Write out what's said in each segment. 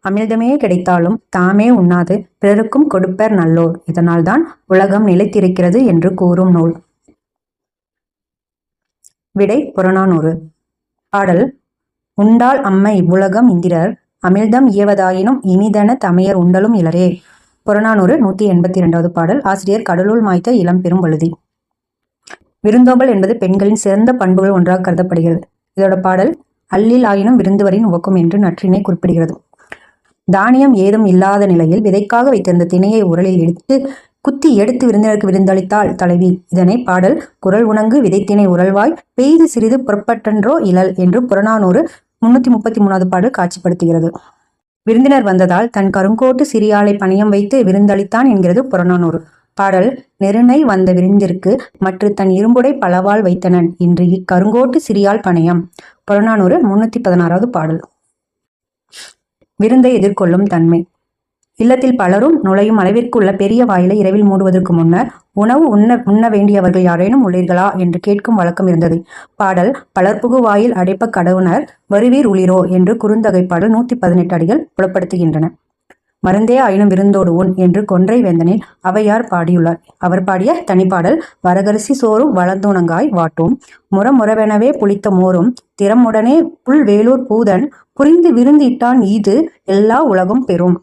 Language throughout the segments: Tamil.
அமிழ்தமே கிடைத்தாலும் தாமே உண்ணாது பிறருக்கும் கொடுப்பர் நல்லோர், இதனால்தான் உலகம் நிலைத்திருக்கிறது என்று கூறும் நூல். விடை புறநானூறு. பாடல். உண்டால் அம்ம இவ்வுலகம் இந்திரர் அமிழ்தம் இயவதாயினும் இனிதன தமையர் உண்டலும் இலரே. புறநானூறு 182வது பாடல். ஆசிரியர் கடலுள் மாய்த்த இளம் பெரும் வழுதி. விருந்தோம்பல் என்பது பெண்களின் சிறந்த பண்புகள் ஒன்றாக கருதப்படுகிறது. இதோட பாடல் அல்லில் ஆயினும் விருந்துவரின் உவக்கும் என்று நற்றினை குறிப்பிடுகிறது. தானியம் ஏதும் இல்லாத நிலையில் விதைக்காக வைத்திருந்த திணையை உரலில் எடுத்து குத்தி எடுத்து விருந்தினருக்கு விருந்தளித்தாள் தலைவி. இதனை பாடல் குரல் உணங்கு விதைத்திணை உரல்வாய் பெய்து சிறிது புறப்பட்டன்றோ இழல் என்று புறநானூறு 333வது பாடல் காட்சிப்படுத்துகிறது. விருந்தினர் வந்ததால் தன் கருங்கோட்டு சிறியாளை பணியம் வைத்து விருந்தளித்தான் என்கிறது புறநானூறு. பாடல் நெருணை வந்த விருந்திற்கு மற்ற தன் இரும்புடை பலவாள் வைத்தனன் இன்று இக்கருங்கோட்டு சிறியாள் பணியம். புறநானூறு 316வது பாடல். விருந்தை எதிர்கொள்ளும் தன்மை. இல்லத்தில் பலரும் நுழையும் அளவிற்கு உள்ள பெரிய வாயிலை இரவில் மூடுவதற்கு முன்னர் உணவு உண்ண வேண்டியவர்கள் யாரேனும் உள்ளீர்களா என்று கேட்கும் வழக்கம் இருந்தது. பாடல் பலர்புகு வாயில் அடைப்ப கடவுணர் வருவீர் உளிரோ என்று குறுந்தொகை பாடல் 118 அடிகள் புலப்படுத்துகின்றன. மருந்தே ஆயினும் விருந்தோடு உண் என்று கொன்றை வேந்தனில் அவையார் பாடியுள்ளார். அவர் பாடிய தனிப்பாடல் வரகரிசி சோறும் வளர்ந்துணங்காய் வாட்டும் முறமுறவெனவே புளித்த மோரும் திறமுடனே புல் வேலூர் பூதன் புரிந்து விருந்து இட்டான் ஈது எல்லா உலகும் பெறும்.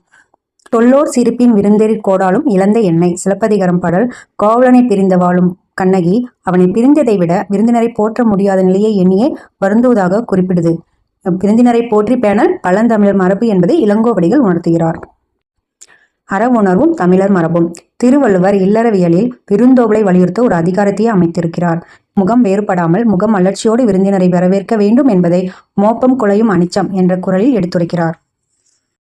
தொல்லோர் சிரிப்பின் விருந்தெறி கோடாலும் இழந்த எண்ணெய். சிலப்பதிகாரம் பாடல் கோவலனை பிரிந்த வாழும் கண்ணகி அவனை பிரிந்ததை விட விருந்தினரை போற்ற முடியாத நிலையை எண்ணியே வருந்துவதாக குறிப்பிடுது. விருந்தினரை போற்றி பேணல் பழந்தமிழர் மரபு என்பதை இளங்கோவடிகள் உணர்த்துகிறார். அறவுணர்வும் தமிழர் மரபும். திருவள்ளுவர் இல்லறவியலில் விருந்தோம்பலை வலியுறுத்த ஒரு அதிகாரத்தையே அமைத்திருக்கிறார். முகம் வேறுபடாமல் முகம் மலர்ச்சியோடு விருந்தினரை வரவேற்க வேண்டும் என்பதை மோப்பம் குலையும் அனிச்சம் என்ற குரலில் எடுத்துரைக்கிறார்.